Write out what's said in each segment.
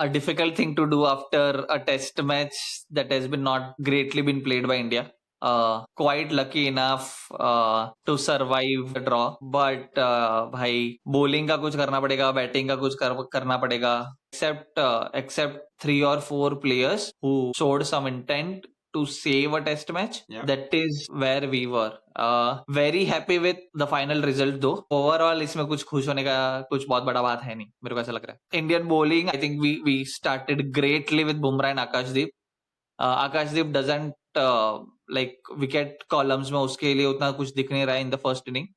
a difficult thing to do after a test match that has been not greatly been played by India. Quite lucky enough to survive the draw, but भाई bowling का कुछ करना पड़ेगा, batting का कुछ करना पड़ेगा. Except 3 or 4 players who showed some intent to save a test match. Yeah. That is where we were. Very happy with the final result though. Overall इसमें कुछ खुश होने का कुछ बहुत बड़ा बात है नहीं, मेरे को ऐसा लग रहा है. Indian bowling, I think we started greatly with Bumrah and Akashdeep. Akashdeep doesn't like wicket columns में उसके लिए उतना कुछ दिख नहीं रहा है in the first inning.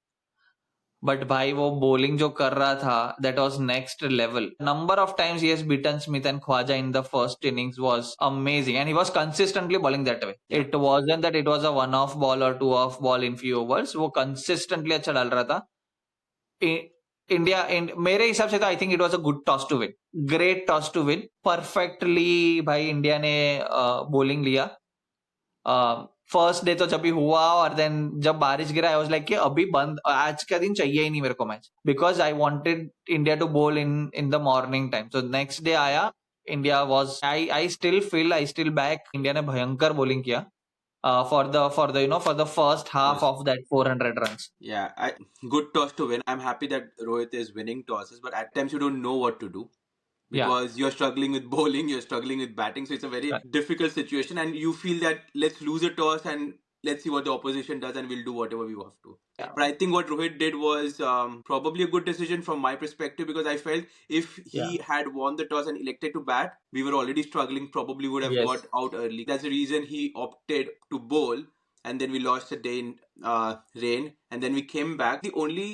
But भाई वो bowling जो कर रहा था, that was next level. Number of times he has beaten Smith and Khwaja in the first innings was amazing, and he was consistently bowling that way. Yeah. It wasn't that it was a one-off ball or two-off ball in few overs. वो consistently अच्छा डाल रहा था. India मेरे हिसाब से तो I think it was a good toss to win, great toss to win. Perfectly भाई इंडिया ने बॉलिंग लिया. फर्स्ट डे तो जब भी हुआ और देन जब बारिश गिरा आई वाज लाइक कि अभी बंद, आज का दिन चाहिए ही नहीं मेरे को match, because I wanted India to bowl in the morning time. So next day आया, India was I still back. India ने भयंकर बॉलिंग किया for the first half of that 400 runs. Yeah, good toss to win. I'm happy that Rohit is winning tosses, but at times you don't know what to do because you're struggling with bowling, you're struggling with batting, so it's a very difficult situation, and you feel that let's lose a toss and let's see what the opposition does, and we'll do whatever we have to. Yeah. But I think what Rohit did was probably a good decision from my perspective, because I felt if he had won the toss and elected to bat, we were already struggling, probably would have got out early. That's the reason he opted to bowl, and then we lost a day in rain, and then we came back. The only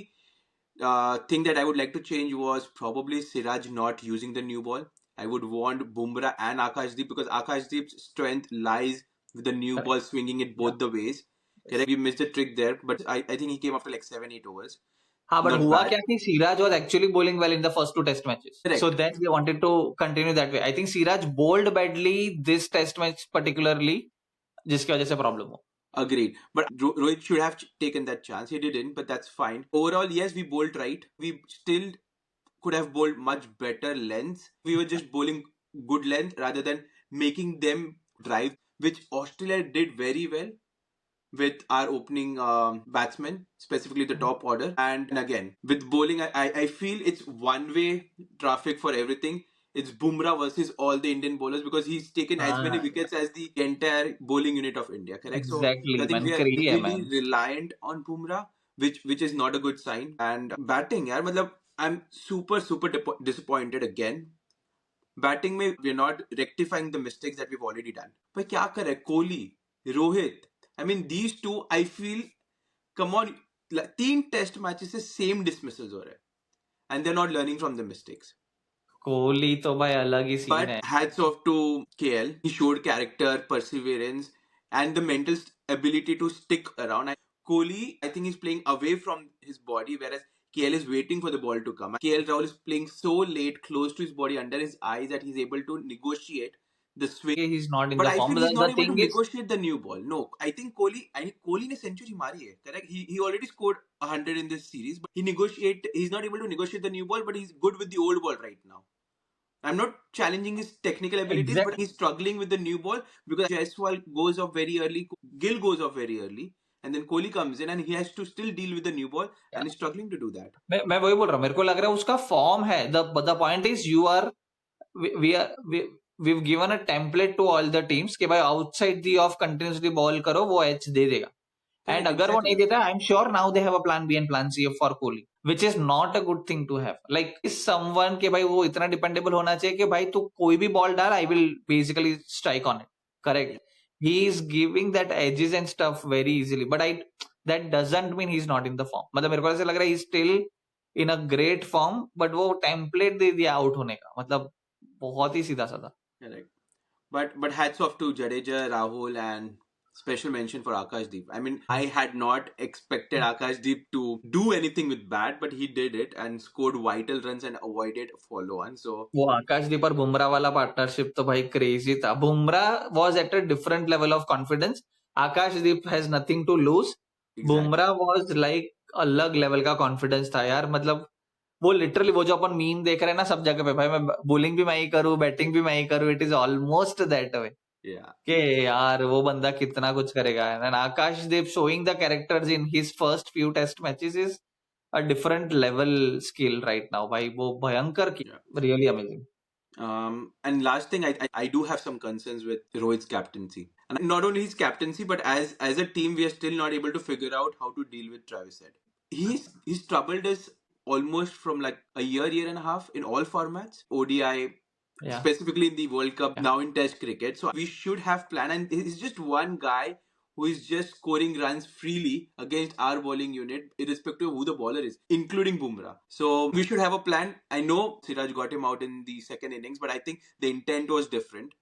thing that I would like to change was probably Siraj not using the new ball. I would want Bumrah and Akashdeep, because Akashdeep's strength lies with the new ball, swinging it both the ways. Correct. We missed a trick there, but I think he came after like 7-8 overs. हाँ, but हुआ क्या कि Siraj was actually bowling well in the first 2 test matches. Correct. So then we wanted to continue that way. I think Siraj bowled badly this test match particularly, जिसकी वजह से problem हो. Agreed. But Rohit should have taken that chance. He didn't, but that's fine. Overall, yes, we bowled right. We still could have bowled much better lengths. We were just bowling good length rather than making them drive, which Australia did very well with our opening batsmen, specifically the top order. And again, with bowling, I feel it's one-way traffic for everything. It's Bumrah versus all the Indian bowlers, because he's taken as many wickets as the entire bowling unit of India, correct? Exactly, so I think man. we are really man. reliant on Bumrah, which is not a good sign. And batting, yaar, matlab, I'm super disappointed again. Batting में we're not rectifying the mistakes that we've already done. पर क्या करे Kohli, Rohit, I mean these two, I feel, come on, 3 test matches से same dismissals हो रहे हैं, and they're not learning from the mistakes. Kohli तो भाई अलग ही सीन है. But hats off to KL. He showed character, perseverance, and the mental ability to stick around. Kohli, I think he's playing away from his body, whereas KL is waiting for the ball to come. KL Rahul is playing so late, close to his body, under his eyes, that he's able to negotiate the swing. He's not in but the I form. feel he's not able to negotiate the new ball. No, I think Kohli ने century मारी है, correct? He already scored 100 in this series, but he's not able to negotiate the new ball, but he's good with the old ball right now. I'm not challenging his technical abilities, but he's struggling with the new ball because Jaiswal goes off very early, Gill goes off very early, and then Kohli comes in and he has to still deal with the new ball, and he's struggling to do that. मैं वही बोल रहा हूँ, मेरे को लग रहा है उसका फॉर्म है. The point is we've given a template to all the teams कि भाई outside the off continuously ball करो, वो edge दे देगा. And अगर वो नहीं देता, I'm sure now they have a plan B and plan C for Kohli, which is not a good thing to have. Like is someone के भाई वो इतना dependable होना चाहिए कि भाई तू कोई भी ball डाल, I will basically strike on it. Correct. He is giving that edges and stuff very easily, but that doesn't mean he's not in the form. मतलब मेरे को ऐसा लग रहा है he's still in a great form, but वो template दे दिया out होने का, मतलब बहुत ही सीधा साधा. Correct. But hats off to Jadeja, Rahul, and special mention for Akashdeep. I mean, I had not expected Akashdeep to do anything with bat, but he did it and scored vital runs and avoided follow-on. So वो Akashdeep और बुमराह वाला partnership तो भाई crazy था. Bumrah was at a different level of confidence. Akashdeep has nothing to lose. Bumrah was like अलग level का confidence था यार. मतलब वो लिटरली वो जो अपन मीम देख रहे हैं ना सब जगह पे, भाई मैं बॉलिंग भी मैं ही करूँ, बैटिंग भी मैं ही करूँ, it is almost that way कि यार वो बंदा कितना कुछ करेगा. And Akashdeep showing the characters in his first few test matches is a different level skill right now. भाई वो भयंकर की, really amazing. And last thing, I do have some concerns with Rohit's captaincy, and not only his captaincy, but as a team, we are still not able to figure out how to deal with Travis Head. He's troubled us almost from like a year and a half in all formats, ODI, Yeah. specifically in the World Cup, now in Test cricket. So we should have plan, and he's just one guy who is just scoring runs freely against our bowling unit, irrespective of who the bowler is, including Bumrah. So we should have a plan. I know Siraj got him out in the second innings, but I think the intent was different.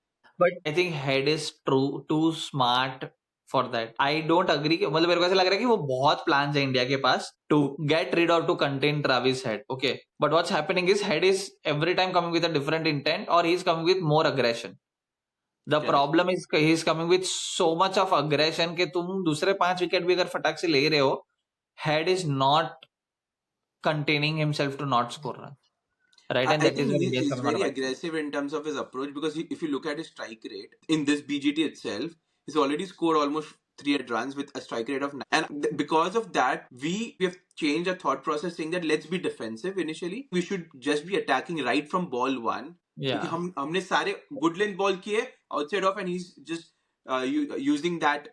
But I think Head is too smart for that. I don't agree. मतलब मेरे को ऐसा लग रहा है कि वो बहुत plans है इंडिया के पास to get rid or to contain Travis Head. Okay, but what's happening is Head is every time coming with a different intent, or he's coming with more aggression. The problem is he's coming with so much of aggression कि तुम दूसरे 5 wicket भी अगर फटाक से ले रहे हो, Head is not containing himself to not score runs. Right, and I that is think where India is he's coming out very of it. aggressive in terms of his approach, because if you look at his strike rate in this BGT itself, he's already scored almost 300 runs with a strike rate of 9. And because of that, we have changed our thought process, saying that let's be defensive initially. We should just be attacking right from ball one. Yeah. क्योंकि हमने सारे good length ball किए outside off, and he's just using that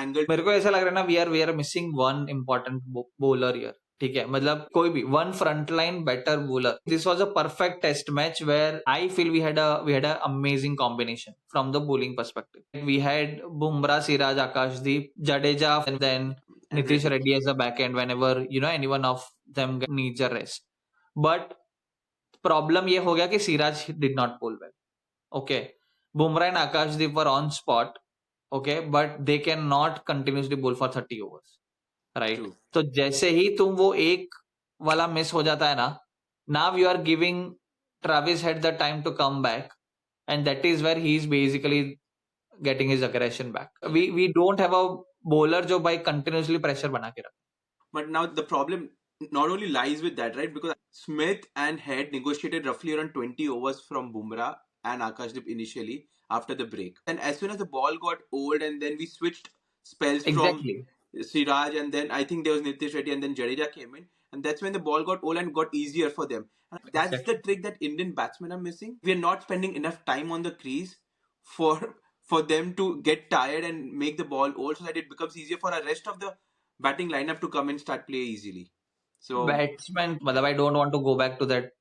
angle. मेरे को ऐसा लग रहा है ना, we are missing one important bowler here. ठीक है, मतलब कोई भी one frontline better bowler. This was a perfect test match where I feel we had a amazing combination from the bowling perspective. We had Bumrah, Siraj, Akashdeep, Jadeja, and then Nitish Reddy as a back end whenever anyone of them needs a rest. But problem ये हो गया कि Siraj did not bowl well. Okay, Bumrah and Akashdeep were on spot. Okay, but they cannot continuously bowl for 30 overs. Right True. तो जैसे ही तुम वो एक वाला मिस हो जाता है ना, now you are giving Travis Head the time to come back, and that is where he is basically getting his aggression back. We don't have a bowler जो भाई कंटिन्यूअसली प्रेशर बना के रखे. But now the problem not only lies with that, right? Because Smith and Head negotiated roughly around 20 overs from Bumrah and Akashdeep initially after the break. And as soon as the ball got old, and then we switched spells Exactly. from Siraj, and then I think there was Nitish Reddy, and then Jadeja came in. And that's when the ball got old and got easier for them. And that's Exactly. the trick that Indian batsmen are missing. We are not spending enough time on the crease for them to get tired and make the ball old, so that it becomes easier for our rest of the batting lineup to come and start play easily. So batsman मतलब I don't want to go back to that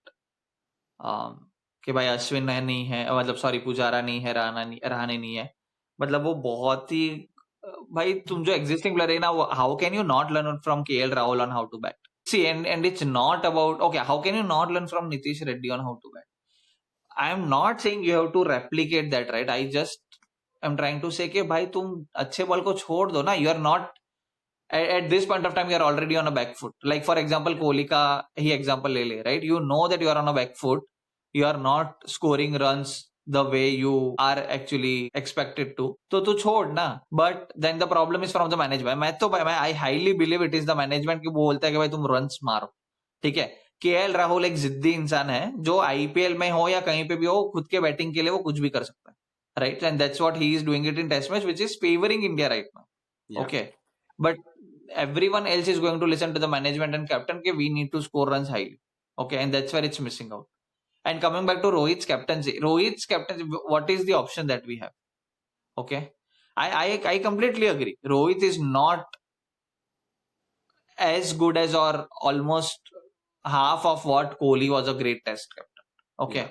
कि भाई अश्विन नहीं है, मतलब sorry Pujara नहीं है, रहाणे नहीं है. मतलब वो बहुत ही भाई तुम जो एग्जिस्टिंग प्लेयर है ना, how can you not learn from KL Rahul on how to bat. See and it's not about okay how can you not learn from Nitish Reddy on how to bat. I am not saying you have to replicate that, right. I just I am trying to say कि भाई तुम अच्छे ball को छोड़ दो ना. You are not at this point of time you are already on a back foot. Like for example Kohli का ही example ले ले, right. You know that you are on a back foot, you are not scoring runs the way you are actually expected to, तो तू छोड़ ना. But then the problem is from the management. मैं I highly believe it is the management कि वो बोलता है कि भाई तुम runs मारो. ठीक है, केएल राहुल एक जिद्दी इंसान है जो आईपीएल में हो या कहीं पे भी हो, खुद के बैटिंग के लिए वो कुछ भी कर सकता है, right. And that's what he is doing it in test match, which is favoring India right now. yeah. Okay, but everyone else is going to listen to the management and captain कि we need to score runs highly. Okay, and that's where it's missing out. And coming back to Rohit's captaincy, what is the option that we have? Okay, I completely agree. Rohit is not as good as or almost half of what Kohli was a great test captain. Okay,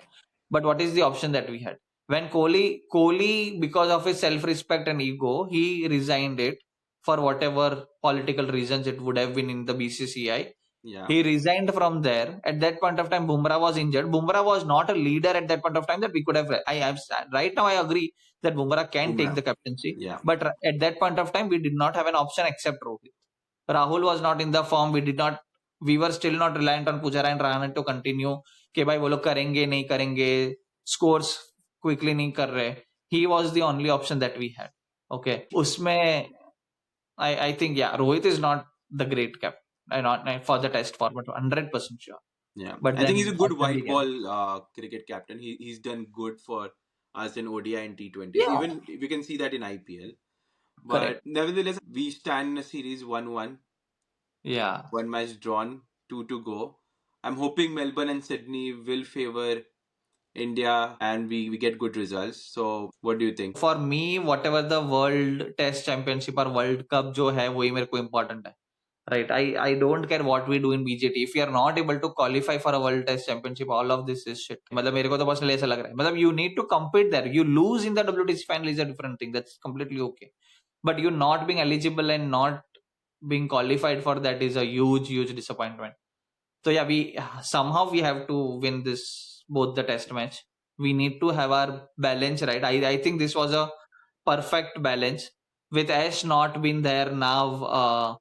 but what is the option that we had? When Kohli because of his self-respect and ego, he resigned it for whatever political reasons it would have been in the BCCI. Yeah. He resigned from there. At that point of time, Bumrah was injured. Bumrah was not a leader at that point of time that we could have. Right now, I agree that Bumrah can take the captaincy. Yeah. But at that point of time, we did not have an option except Rohit. Rahul was not in the form. We were still not reliant on Pujara and Rahane to continue. कि भाई वो लोग करेंगे नहीं करेंगे, scores quickly नहीं कर रहे. He was the only option that we had. Okay, उसमें I think yeah, Rohit is not the great captain. Not for the test format, 100% sure. Yeah, But I think he's then a good Ashwin white began. ball cricket captain. He's done good for us in ODI and T20s. Yeah, Even we can see that in IPL. But correct. nevertheless, we stand in a series 1-1, Yeah. one match drawn, two to go. I'm hoping Melbourne and Sydney will favor India and we get good results. So, what do you think? For me, whatever the World Test Championship or World Cup जो है वही मेरे को important है. Right. I don't care what we do in BJT. If we are not able to qualify for a World Test Championship, all of this is shit. मतलब मेरे को तो personally ऐसा लग रहा है. मतलब you need to compete there. You lose in the WTC final is a different thing. That's completely okay. But you not being eligible and not being qualified for that is a huge disappointment. So yeah, we somehow we have to win this both the test match. We need to have our balance right. I think this was a perfect balance with Ash not being there now.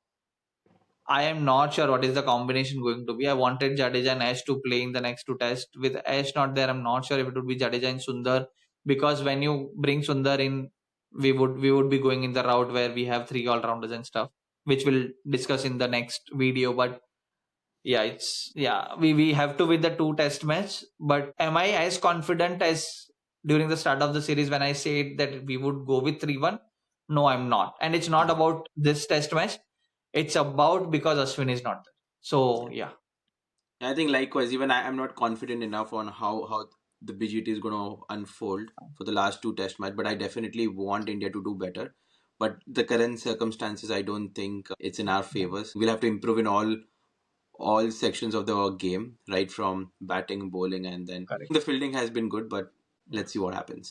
I am not sure what is the combination going to be. I wanted Jadeja and Ash to play in the next two tests. With Ash not there, I'm not sure if it would be Jadeja and Sundar, because when you bring Sundar in, we would be going in the route where we have three all rounders and stuff, which we'll discuss in the next video. But yeah, we have to win the two test match. But am I as confident as during the start of the series when I said that we would go with 3-1? No, I'm not. And it's not about this test match. It's about because Ashwin is not there. So yeah. I think likewise, even I'm not confident enough on how the BGT is going to unfold for the last two test match, but I definitely want India to do better. But the current circumstances, I don't think it's in our favors. We'll have to improve in all sections of the game, right from batting, bowling, and then Correct. the fielding has been good, but let's see what happens.